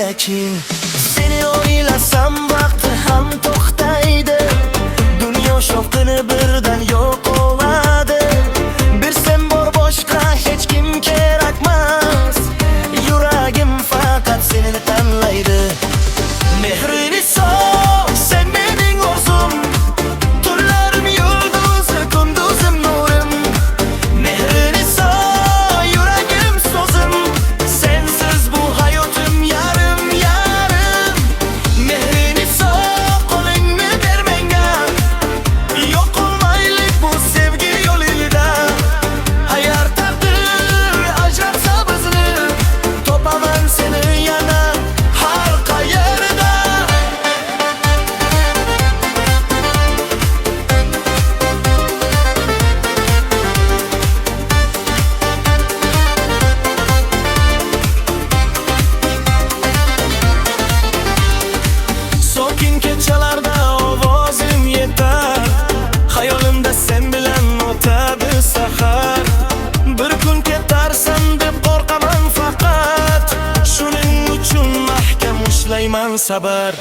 yakin. Seni o'ylasam vaqti ham to'xtaydi, dunyo shovqini birdan yo'q oladi. Bir sen bor, boshqa hech kim kerakmas, yuragim faqat seni tanlaydi. Mehrini so'z, sen mening o'zim, tunlarim yulduzi, kunduzim nurim. Mehrini so'z, yuragim so'zim, sensiz bu hayotim yarim yarim. Mehrini so'z, qo'lingni ber menga, yo'q olmaylik bu sevgi yo'lida. Agar taqdir ajratsa bizni, topaman seni yana har qayerda. Sokin kechalarda ovozim yetar, xayolimda sen bilan o'tadi sahar. Bir kun ketarsan deb qo'rqaman faqat, shuning uchun mahkam ushlayman sabr.